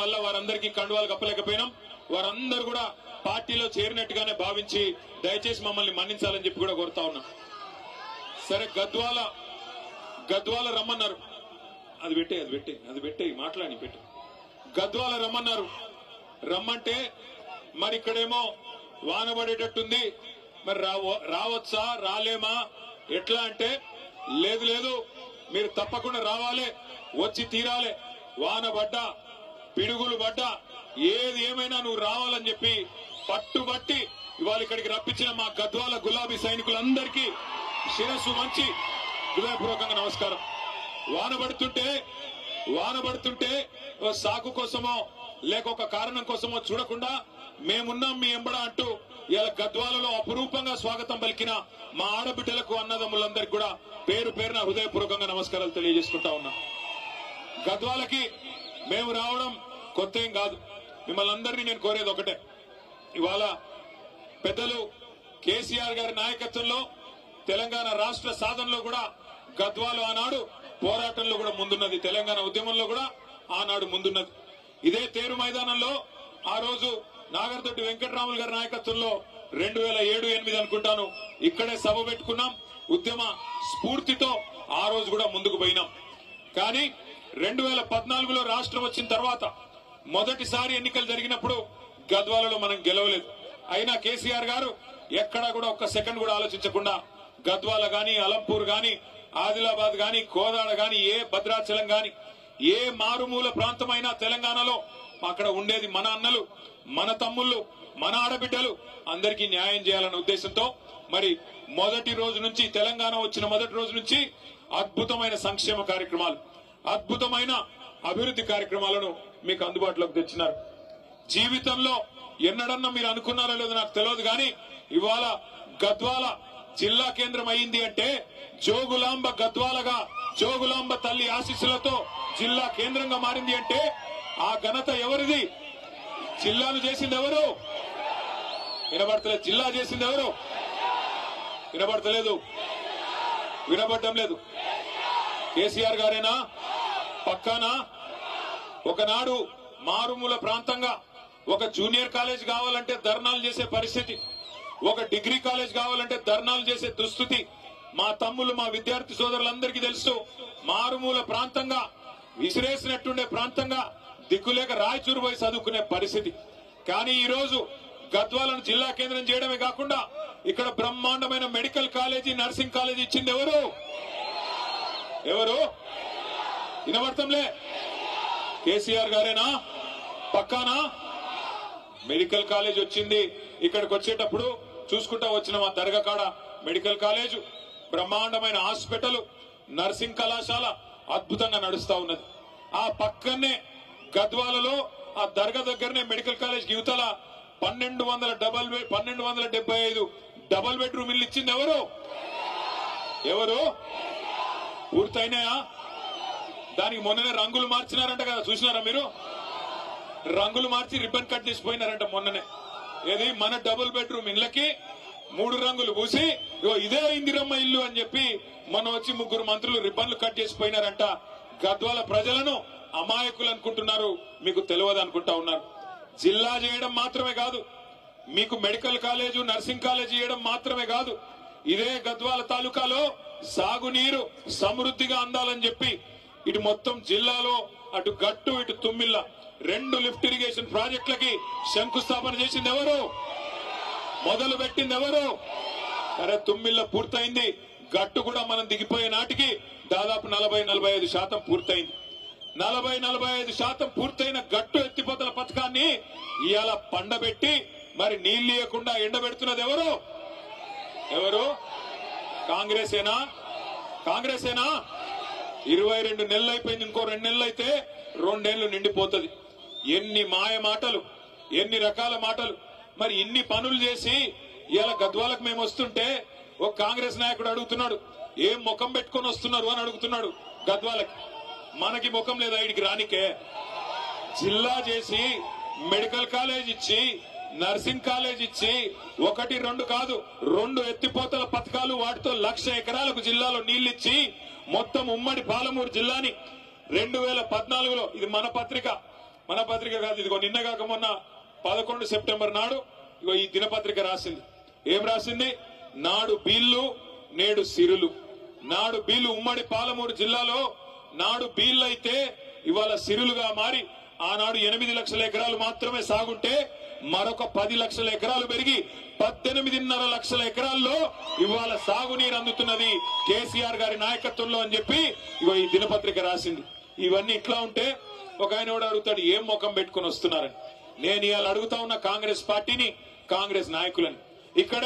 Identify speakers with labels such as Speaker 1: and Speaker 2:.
Speaker 1: వల్ల వారందరికీ కండువాలు కప్పలేకపోయినాం. వారందరూ కూడా పార్టీలో చేరినట్టుగానే భావించి దయచేసి మమ్మల్ని మన్నించాలని చెప్పి కూడా కోరుతా ఉన్నాం. సరే, గద్వాల రమ్మన్నారు. అది పెట్టే మాట్లాడి పెట్టు. గద్వాల రమ్మన్నారు. రమ్మంటే మరి ఇక్కడేమో వాన పడేటట్టుంది, మరి రావచ్చా రాలేమా ఎట్లా అంటే, లేదు మీరు తప్పకుండా రావాలి, వచ్చి తీరాలి, వాన పడ్డా పిడుగులు పడ్డా ఏది ఏమైనా నువ్వు రావాలని చెప్పి పట్టుబట్టి ఇవాళ ఇక్కడికి రప్పించిన మా గద్వాల గులాబీ సైనికులందరికీ శిరస్సు మంచి హృదయపూర్వకంగా నమస్కారం. వాన పడుతుంటే సాకు కోసమో లేక ఒక కారణం కోసమో చూడకుండా మేమున్నాం మీ ఎంబడ అంటూ ఇలా గద్వాలలో అపురూపంగా స్వాగతం పలికిన మా ఆడబిడ్డలకు అన్నదమ్ములందరికీ కూడా పేరు పేరున హృదయపూర్వకంగా నమస్కారాలు తెలియజేసుకుంటా ఉన్నా. గద్వాలకి మేము రావడం కొత్త ఏం కాదు. మిమ్మల్ని అందరినీ నేను కోరేది ఒకటే, ఇవాళ పెద్దలు కేసీఆర్ గారి నాయకత్వంలో తెలంగాణ రాష్ట్ర సాధనలో కూడా గద్వాలు ఆనాడు పోరాటంలో కూడా ముందున్నది, తెలంగాణ ఉద్యమంలో కూడా ఆనాడు ముందున్నది. ఇదే తేరు మైదానంలో ఆ రోజు నాగర్తోటి వెంకటరాములు గారి నాయకత్వంలో 2007-8 అనుకుంటాను ఇక్కడే సభ పెట్టుకున్నాం. ఉద్యమ స్ఫూర్తితో ఆ రోజు కూడా ముందుకు పోయినాం. కానీ 2014లో రాష్ట్రం వచ్చిన తర్వాత మొదటిసారి ఎన్నికలు జరిగినప్పుడు గద్వాలలో మనం గెలవలేదు. అయినా కేసీఆర్ గారు ఎక్కడా కూడా ఒక్క సెకండ్ కూడా ఆలోచించకుండా గద్వాల గాని, అలంపూర్ గాని, ఆదిలాబాద్ గాని, కోదాడ గాని, ఏ భద్రాచలం గాని, ఏ మారుమూల ప్రాంతమైనా తెలంగాణలో అక్కడ ఉండేది మన అన్నలు, మన తమ్ముళ్ళు, మన ఆడబిడ్డలు, అందరికీ న్యాయం చేయాలన్న ఉద్దేశంతో మరి మొదటి రోజు నుంచి, తెలంగాణ వచ్చిన మొదటి రోజు నుంచి అద్భుతమైన సంక్షేమ కార్యక్రమాలు, అద్భుతమైన అభివృద్ధి కార్యక్రమాలను మీకు అందుబాటులోకి తెచ్చినారు. జీవితంలో ఎన్నడన్నా మీరు అనుకున్నారో లేదో నాకు తెలియదు, కానీ ఇవాళ గద్వాల జిల్లా కేంద్రం అయింది అంటే జోగులాంబ గద్వాలగా, జోగులాంబ తల్లి ఆశీస్సులతో జిల్లా కేంద్రంగా మారింది అంటే ఆ ఘనత ఎవరిది? జిల్లాను చేసింది ఎవరు? వినబడతలేదు. జిల్లా చేసింది ఎవరు? వినబడతలేదు, వినబడటం లేదు. కేసీఆర్ గారేనా? పక్కానా? ఒకనాడు మారుమూల ప్రాంతంగా ఒక జూనియర్ కాలేజ్ కావాలంటే ధర్నాలు చేసే పరిస్థితి, ఒక డిగ్రీ కాలేజ్ కావాలంటే ధర్నాలు చేసే దుస్థితి మా తమ్ముళ్ళు, మా విద్యార్థి సోదరులందరికీ తెలుసు. మారుమూల ప్రాంతంగా, విసిరేసినట్టుండే ప్రాంతంగా, దిక్కులేక రాయచూరు పోయి చదువుకునే పరిస్థితి. కానీ ఈ రోజు గద్వాలను జిల్లా కేంద్రం చేయడమే కాకుండా ఇక్కడ బ్రహ్మాండమైన మెడికల్ కాలేజీ, నర్సింగ్ కాలేజీ ఇచ్చింది ఎవరు? వినబడతంలే. కేసీఆర్ గారేనా? పక్కానా? మెడికల్ కాలేజ్ వచ్చింది. ఇక్కడికి వచ్చేటప్పుడు చూసుకుంటా వచ్చిన మా దర్గా కాడ మెడికల్ కాలేజు, బ్రహ్మాండమైన హాస్పిటల్, నర్సింగ్ కళాశాల అద్భుతంగా నడుస్తా ఉన్నది. ఆ పక్కనే గద్వాలలో ఆ దర్గా దగ్గరనే మెడికల్ కాలేజ్ యువతల 1275 డబల్ బెడ్రూమ్ ఇల్లు ఇచ్చింది ఎవరు? పూర్తయినాయా? దానికి మొన్ననే రంగులు మార్చినారంట కదా, చూసినారా మీరు? రంగులు మార్చి రిబ్బన్ కట్ చేసిపోయినారంట మొన్ననే. ఏది? మన డబుల్ బెడ్రూమ్ ఇళ్లకి 3 రంగులు పూసి ఇదే ఇందిరమ్మ ఇల్లు అని చెప్పి మొన్న వచ్చి 3 మంత్రులు రిబ్బన్లు కట్ చేసిపోయినారంట. గద్వాల ప్రజలను అమాయకులు అనుకుంటున్నారు, మీకు తెలియదు అనుకుంటా ఉన్నారు. జిల్లా చేయడం మాత్రమే కాదు, మీకు మెడికల్ కాలేజు, నర్సింగ్ కాలేజ్ చేయడం మాత్రమే కాదు, ఇదే గద్వాల తాలూకాలో సాగునీరు సమృద్ధిగా అందాలని చెప్పి ఇటు మొత్తం జిల్లాలో అటు గట్టు ఇటు తుమ్మిళ్ళ 2 లిఫ్ట్ ఇరిగేషన్ ప్రాజెక్టులకి శంకుస్థాపన చేసింది ఎవరు? మొదలు పెట్టింది ఎవరు? సరే, తుమ్మిళ్ళ పూర్తయింది. గట్టు కూడా మనం దిగిపోయే నాటికి దాదాపు 40-45% పూర్తయింది. 40-45% పూర్తయిన గట్టు ఎత్తిపోతల పథకాన్ని ఇవాళ పండబెట్టి మరి నీళ్లు ఇవ్వకుండా ఎండబెడుతున్నది ఎవరు? కాంగ్రెసేనా? 22 నెలలు అయిపోయింది. ఇంకో 2 నెలలు అయితే 2 ఏళ్లు నిండిపోతుంది. ఎన్ని మాయ మాటలు, ఎన్ని రకాల మాటలు. మరి ఇన్ని పనులు చేసి ఇవాళ గద్వాలకు మేము వస్తుంటే ఒక కాంగ్రెస్ నాయకుడు అడుగుతున్నాడు, ఏం ముఖం పెట్టుకొని వస్తున్నారు అని అడుగుతున్నాడు. గద్వాలకి మనకి ముఖం లేదా ఇడికి రానికే? జిల్లా చేసి మెడికల్ కాలేజ్ ఇచ్చి, నర్సింగ్ కాలేజ్ ఇచ్చి 1-2 కాదు 2 ఎత్తిపోతల పథకాలు, వాటితో 1,00,000 ఎకరాలకు జిల్లాలో నీళ్లిచ్చి మొత్తం ఉమ్మడి పాలమూరు జిల్లాని 2014లో, ఇది మన పత్రిక, మన పత్రిక కాదు, ఇదిగో నిన్న కాక మొన్న 11 సెప్టెంబర్ నాడు ఇగో ఈ దినపత్రిక రాసింది. ఏం రాసింది? నాడు బీళ్లు నేడు సిరులు. నాడు బీళ్లు ఉమ్మడి పాలమూరు జిల్లాలో నాడు బీళ్లు అయితే ఇవాళ సిరులుగా మారి ఆనాడు 8 లక్షల ఎకరాలు మాత్రమే సాగుంటే మరొక 10 లక్షల ఎకరాలు పెరిగి 18.5 లక్షల ఎకరాల్లో ఇవాళ సాగునీరు అందుతున్నది కేసీఆర్ గారి నాయకత్వంలో అని చెప్పి ఇగో ఈ దినపత్రిక రాసింది. ఇవన్నీ ఇట్లా ఉంటే ఒక ఆయన కూడా అడుగుతాడు, ఏం ముఖం పెట్టుకుని వస్తున్నారని. నేను ఇవాళ అడుగుతా ఉన్న కాంగ్రెస్ పార్టీని, కాంగ్రెస్ నాయకులని, ఇక్కడ